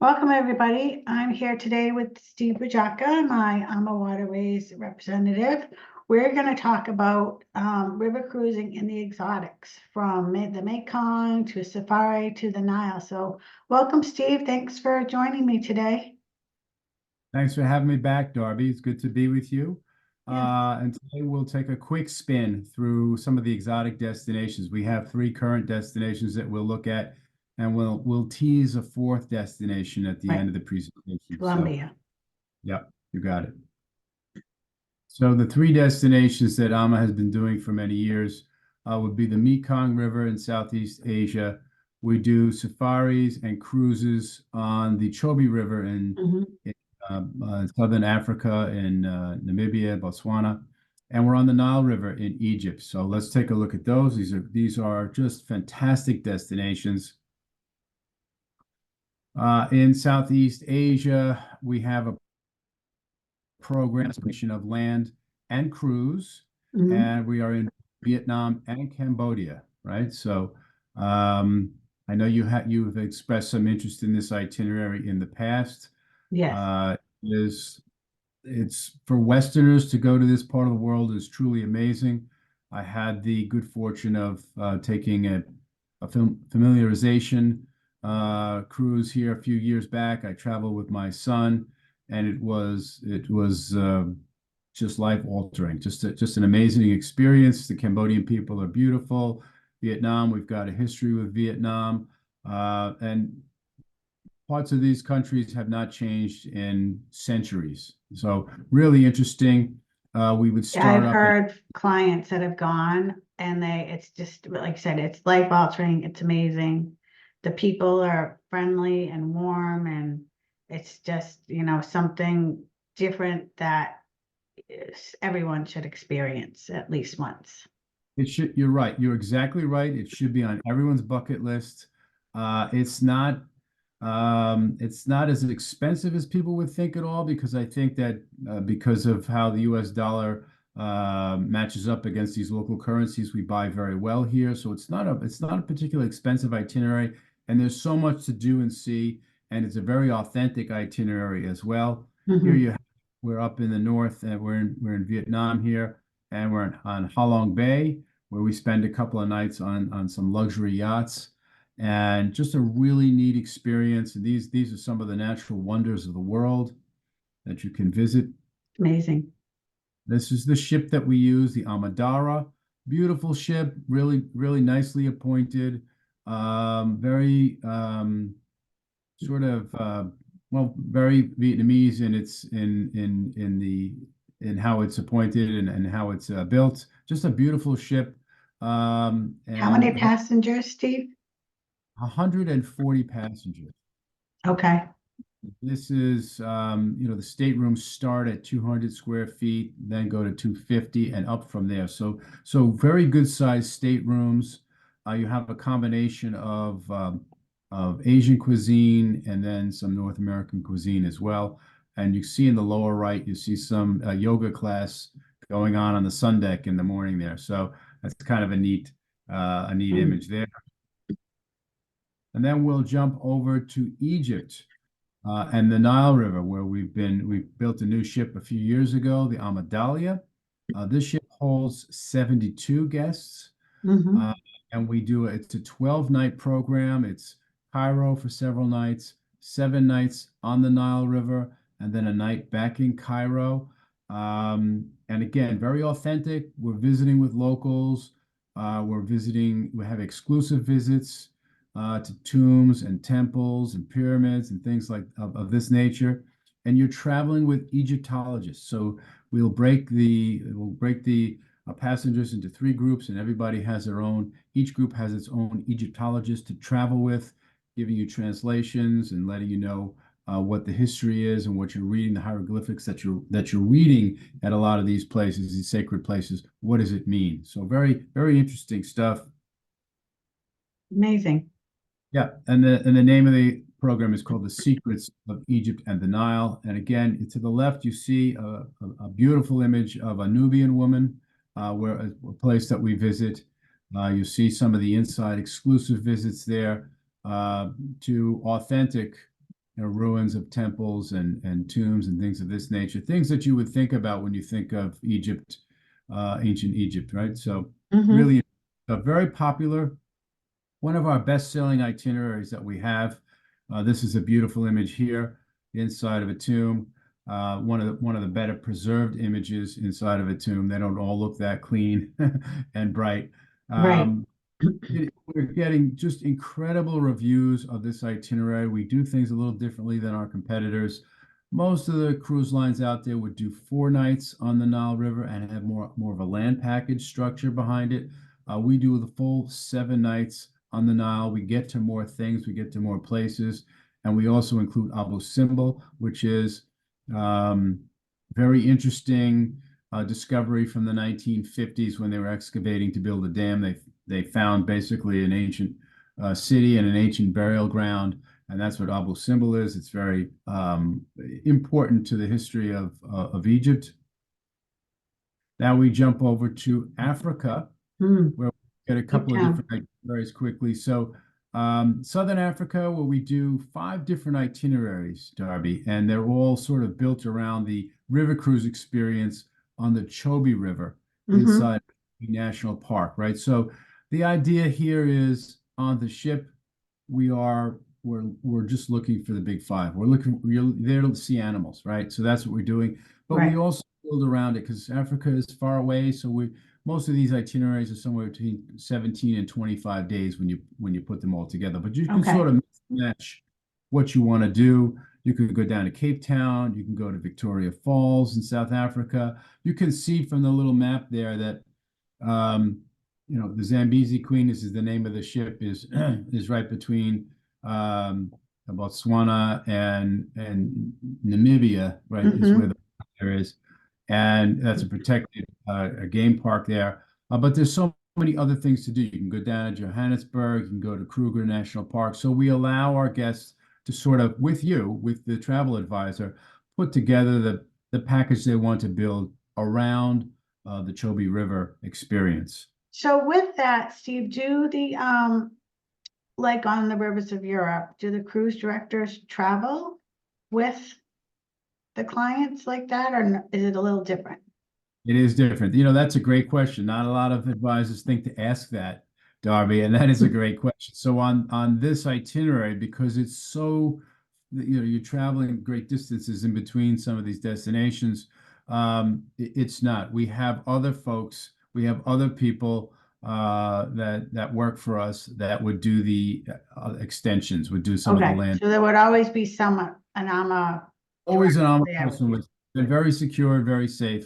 Welcome, everybody. I'm here today with Steve Bajaka, my AmaWaterways representative. We're going to talk about river cruising in the exotics, from the Mekong to Safari to the Nile. So welcome, Steve. Thanks for joining me today. Thanks for having me back, Darby. It's good to be with you. Yeah. And today we'll take a quick spin through some of the exotic destinations. We have three current destinations that we'll look at, and we'll tease a fourth destination at the Right. end of the presentation. So, Colombia. yeah, you got it. So the three destinations that AMA has been doing for many years would be the Mekong River in Southeast Asia. We do safaris and cruises on the Chobe River in Southern Africa, in Namibia, Botswana, and we're on the Nile River in Egypt. So let's take a look at those. These are just fantastic destinations. In Southeast Asia, we have a program of land and cruise, Mhm. and we are in Vietnam and Cambodia, right? So I know you've expressed some interest in this itinerary in the past. Yes. Uh, is it's for Westerners to go to this part of the world is truly amazing. I had the good fortune of taking a familiarization cruise here a few years back. I traveled with my son, and it was just life altering, just an amazing experience. The Cambodian people are beautiful. Vietnam, we've got a history with Vietnam, and parts of these countries have not changed in centuries. So really interesting. We would Yeah, start I've up at heard clients that have gone and it's just, like I said, it's life altering. It's amazing. The people are friendly and warm, and it's just, something different that everyone should experience at least once. you're right. You're exactly right. It should be on everyone's bucket list. It's not as expensive as people would think at all, because I think that because of how the US dollar matches up against these local currencies, we buy very well here. So it's not a particularly expensive itinerary, and there's so much to do and see, and it's a very authentic itinerary as well. Here Mhm. we're up in the north, and we're in Vietnam here, and we're on Ha Long Bay, where we spend a couple of nights on some luxury yachts, and just a really neat experience. And these are some of the natural wonders of the world that you can visit. Amazing. This is the ship that we use, the Amadara. Beautiful ship, really, really nicely appointed. Very sort of well, very Vietnamese in its in the in how it's appointed and how it's built. Just a beautiful ship, How many and passengers, Steve? 140 passengers. Okay. This is, the staterooms start at 200 square feet, then go to 250 and up from there. So very good sized staterooms. You have a combination of Asian cuisine and then some North American cuisine as well. And you see in the lower right, you see some yoga class going on the sun deck in the morning there. So that's kind of a neat Mm. image there. And then we'll jump over to Egypt and the Nile River, where we built a new ship a few years ago, the Amadalia. This ship holds 72 guests, uh, Mhm. and it's a 12-night program. It's Cairo for several nights, 7 nights on the Nile River, and then a night back in Cairo. And again, very authentic. We're visiting with locals. We have exclusive visits to tombs and temples and pyramids and things of this nature. And you're traveling with Egyptologists. So we'll break the passengers into three groups, and each group has its own Egyptologist to travel with, giving you translations and letting you know what the history is and what you're reading, the hieroglyphics that you're reading at a lot of these places, these sacred places. What does it mean? So very, very interesting stuff. Amazing. Yeah, and the name of the program is called The Secrets of Egypt and the Nile. And again, to the left, you see a beautiful image of a Nubian woman, where a place that we visit. You see some of the inside exclusive visits there to authentic ruins of temples and tombs and things of this nature, things that you would think about when you think of Egypt, ancient Egypt, right? So Hmm. really very popular, one of our best-selling itineraries that we have. This is a beautiful image here inside of a tomb. One of the better preserved images inside of a tomb. They don't all look that clean and bright. Right. Um, we're getting just incredible reviews of this itinerary. We do things a little differently than our competitors. Most of the cruise lines out there would do 4 nights on the Nile River and have more of a land package structure behind it. We do the full 7 nights on the Nile. We get to more things, we get to more places, and we also include Abu Simbel, which is um, very interesting discovery from the 1950s when they were excavating to build a dam. They found basically an ancient city and an ancient burial ground, and that's what Abu Simbel is. It's very important to the history of Egypt. Now we jump over to Africa, Mm. where we get a Cape couple of Town. different itineraries quickly. So Southern Africa, where we do 5 different itineraries, Darby, and they're all sort of built around the river cruise experience on the Chobe River Hmm. inside the national park, right? So the idea here is on the ship, we're just looking for the big five. We're there to see animals, right? So that's what we're doing. But we Right. also build around it because Africa is far away. So we most of these itineraries are somewhere between 17 and 25 days when you put them all together. But you can sort Okay. of match what you want to do. You could go down to Cape Town. You can go to Victoria Falls in South Africa. You can see from the little map there that um, the Zambezi Queen, this is the name of the ship, is is right between um, Botswana and Namibia, right, is where Hmm. the there is, and that's a protected a game park there. But there's so many other things to do. You can go down to Johannesburg, you can go to Kruger National Park. So we allow our guests to sort of, with the travel advisor, put together the package they want to build around the Chobe River experience. So with that, Steve, do the like on the rivers of Europe, do the cruise directors travel with the clients like that, or is it a little different? It is different. That's a great question. Not a lot of advisors think to ask that, Darby, and that is a great question. So on this itinerary, because it's so, you're traveling great distances in between some of these destinations, it's not. We have other folks, we have other people that work for us that would do the extensions, would do some of the Okay, land. so there would always be someone, an AMA Always an director AMA there with person you. with been very secure, very safe.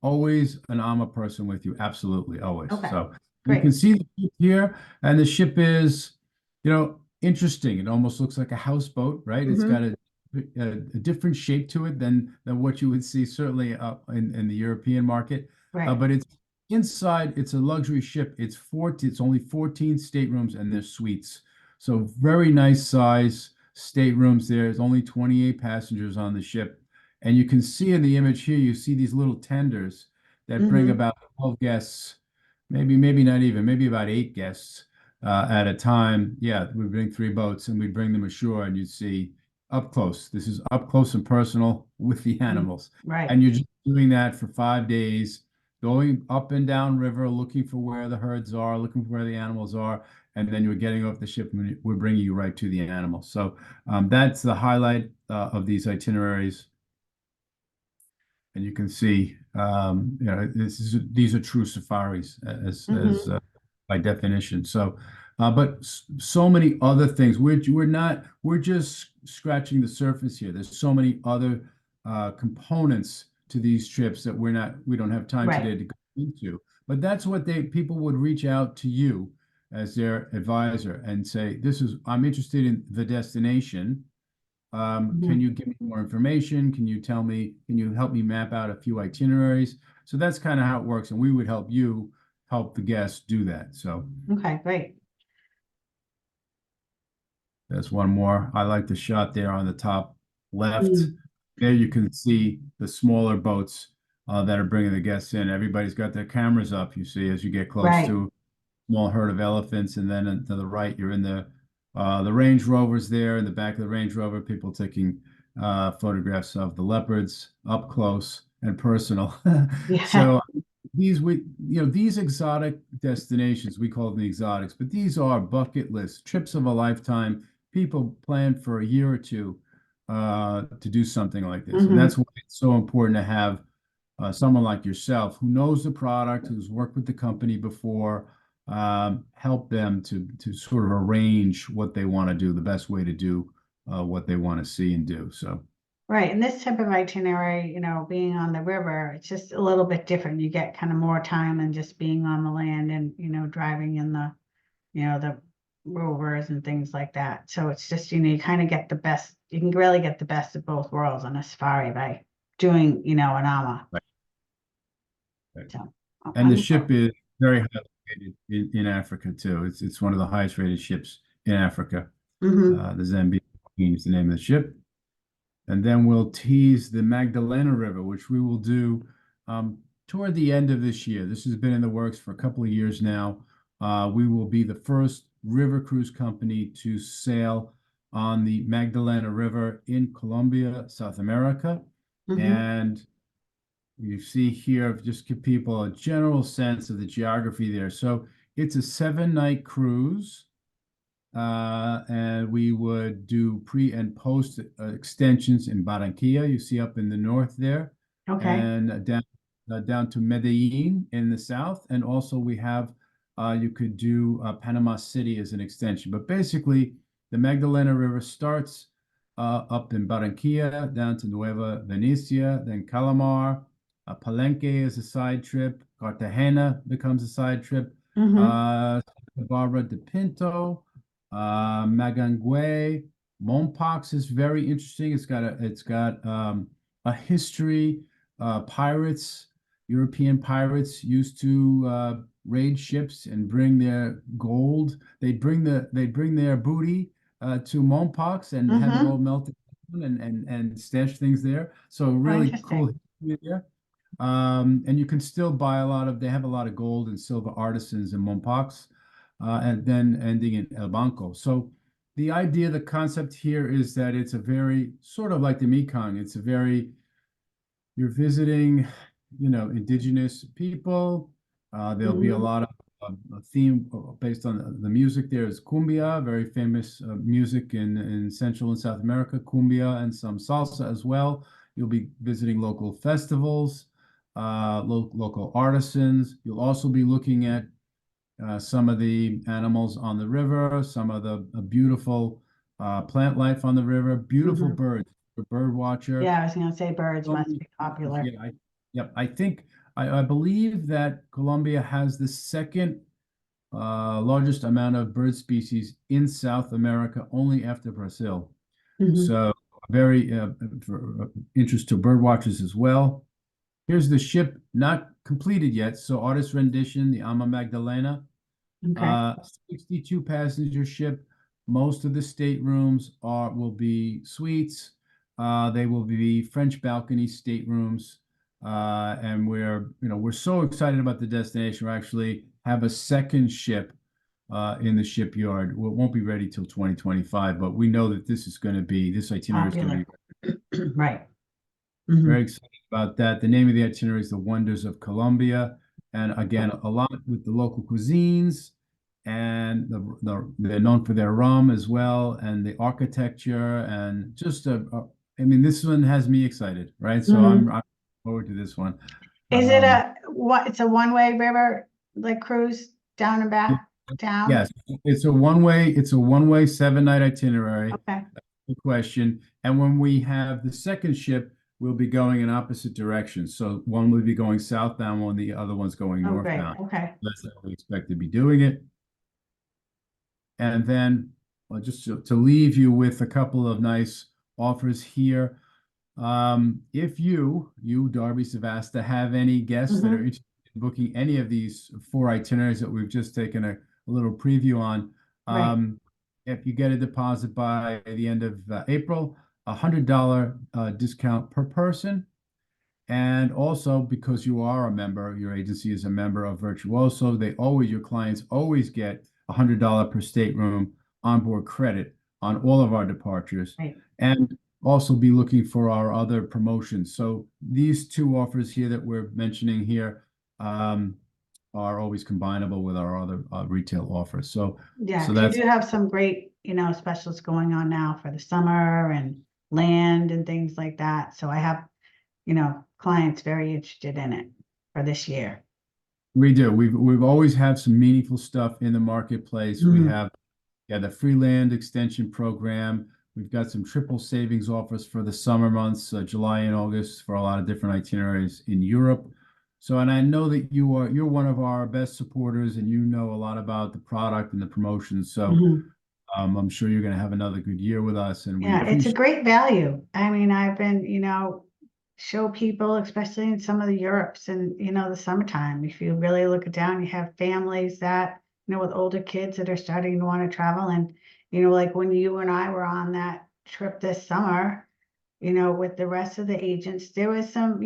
Always an AMA person with you. Absolutely, always. Okay, So you can great. see the ship here, and the ship is, interesting. It almost looks like a houseboat, right? It's got Hmm. a different shape to it than what you would see certainly in the European market. Right. But it's inside. It's a luxury ship. It's only 14 staterooms and there's suites. So very nice size staterooms there. There's only 28 passengers on the ship. And you can see in the image here, you see these little tenders that bring Hmm. about 12 guests, maybe not even, maybe about 8 guests at a time. Yeah, we bring 3 boats and we bring them ashore, and you'd see up close. This is up close and personal with the animals. Right. And you're just doing that for 5 days, going up and down river, looking for where the herds are, looking for where the animals are, and then you're getting off the ship and we're bringing you right to the animals. So that's the highlight of these itineraries. And you can see, these are true safaris as Hmm. by definition. So, but so many other things. We're just scratching the surface here. There's so many other components to these trips that we don't have time Right. today to go into. But that's what people would reach out to you as their advisor and say, I'm interested in the destination. Can Hmm. you give me more information? Can you help me map out a few itineraries? So that's kind of how it works. And we would help you help the guests do that. So Okay, great. that's one more. I like the shot there on the top left. Mm. There you can see the smaller boats that are bringing the guests in. Everybody's got their cameras up, you see, as you get close Right. to a small herd of elephants. And then to the right, you're in The Range Rover's there in the back of the Range Rover, people taking photographs of the leopards up close and personal. Yeah. So these exotic destinations, we call them the exotics, but these are bucket list trips of a lifetime. People plan for a year or two to do something like this, and Hmm. that's why it's so important to have someone like yourself who knows the product, who's worked with the company before, help them to sort of arrange what they want to do, the best way to do what they want to see and do. So, Right. And this type of itinerary, being on the river, it's just a little bit different. You get kind of more time than just being on the land and, driving in the rovers and things like that. So it's just, you kind of get the best, you can really get the best of both worlds on a safari by doing, an AMA. right, right. So And the ship wonderful. is very highly rated in Africa too. It's one of the highest rated ships in Africa. Hmm. The Zambia Queen is the name of the ship. And then we'll tease the Magdalena River, which we will do toward the end of this year. This has been in the works for a couple of years now. We will be the first river cruise company to sail on the Magdalena River in Colombia, South America. Hmm. And you see here, just give people a general sense of the geography there. So it's a 7 night cruise. And we would do pre and post extensions in Barranquilla, you see up in the north there, Okay. and down to Medellin in the south. And also we have you could do Panama City as an extension. But basically, the Magdalena River starts up in Barranquilla, down to Nueva Venecia, then Calamar, Palenque is a side trip, Cartagena becomes a side trip, Hmm. Santa Barbara de Pinto, Magangue. Mompox is very interesting. It's got a history. Pirates, European pirates used to raid ships and bring their gold. They'd bring their booty to Mompox and have it all Hmm. melted down and stash things there. So Oh, really cool interesting. history there. And you can still buy they have a lot of gold and silver artisans in Mompox, and then ending in El Banco. So the idea, the concept here is that it's a very sort of like the Mekong. You're visiting, indigenous people. There'll be a Hmm. lot of a theme based on the music. There's cumbia, very famous music in Central and South America, cumbia and some salsa as well. You'll be visiting local festivals, local artisans. You'll also be looking at some of the animals on the river, some of the beautiful plant life on the river, beautiful Hmm. birds. A bird watcher. Yeah, I was gonna say birds So must many be species. popular. Yeah, yep. I believe that Colombia has the second largest amount of bird species in South America, only after Brazil. Hmm. So very for interest to bird watchers as well. Here's the ship not completed yet. So artist rendition, the Ama Magdalena. Okay. 62 passenger ship. Most of the staterooms will be suites. They will be French balcony staterooms. And we're so excited about the destination. We actually have a second ship in the shipyard. Well, it won't be ready till 2025, but we know that this itinerary is going to Popular. be Right. Hmm. very excited about that. The name of the itinerary is The Wonders of Colombia. And again, a lot with the local cuisines, and they're known for their rum as well, and the architecture, and I mean, this one has me excited, right? So I'm, Hmm. I'm looking forward to this one. Is it Um, it's a one-way river, like cruise down and it- back down? yes, it's a one way 7 night itinerary. Okay. Good question. And when we have the second ship, we'll be going in opposite directions. So one will be going southbound, one the other one's going Oh, great. northbound. Okay. That's how we expect to be doing it. And then, well, just to leave you with a couple of nice offers here. If you, Darby Savasta, have any guests that are Hmm. interested in booking any of these 4 itineraries that we've just taken a little preview on, Right. if you get a deposit by the end of April, $100 discount per person. And also, because you are a member, your agency is a member of Virtuoso, your clients always get $100 per stateroom onboard credit on all of our departures, Right. and also be looking for our other promotions. So these two offers here that we're mentioning here are always combinable with our other retail offers. So Yeah, 'cause you that's do have some great, specials going on now for the summer and land and things like that. So I have, clients very interested in it for this year. we do. We've always had some meaningful stuff in the marketplace. We Mhm. have the free land extension program. We've got some triple savings offers for the summer months, July and August, for a lot of different itineraries in Europe. So, and I know that you're one of our best supporters, and you know a lot about the product and the promotions. So, Mhm. I'm sure you're going to have another good year with us, and we Yeah, it's a appreciate. great value. I mean, I've been, show people, especially in some of the Europes and, the summertime, if you really look it down, you have families that, with older kids that are starting to want to travel. And, like when you and I were on that trip this summer, with the rest of the agents, there was some,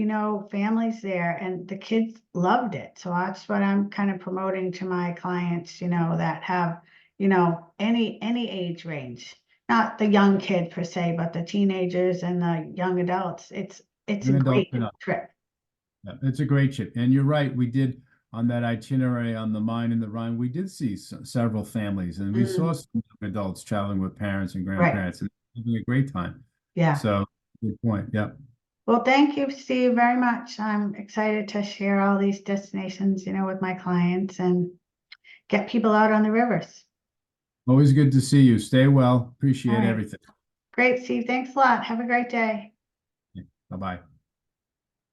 families there and the kids loved it. So that's what I'm kind of promoting to my clients, that have, any age range, not the young kid per se, but the teenagers and the young adults. It's a Young adults great and up. trip. Yeah, it's a great trip, and you're right. We did on that itinerary on the Main and the Rhine. We did see several families, and we saw Mm, some young adults traveling with parents and right. grandparents, and having a great time. Yeah. So, good point. Yeah. Well, thank you, Steve, very much. I'm excited to share all these destinations, with my clients and get people out on the rivers. Always good to see you. Stay well. All Appreciate right. everything. Great, Steve. Thanks a lot. Have a great day. Bye bye.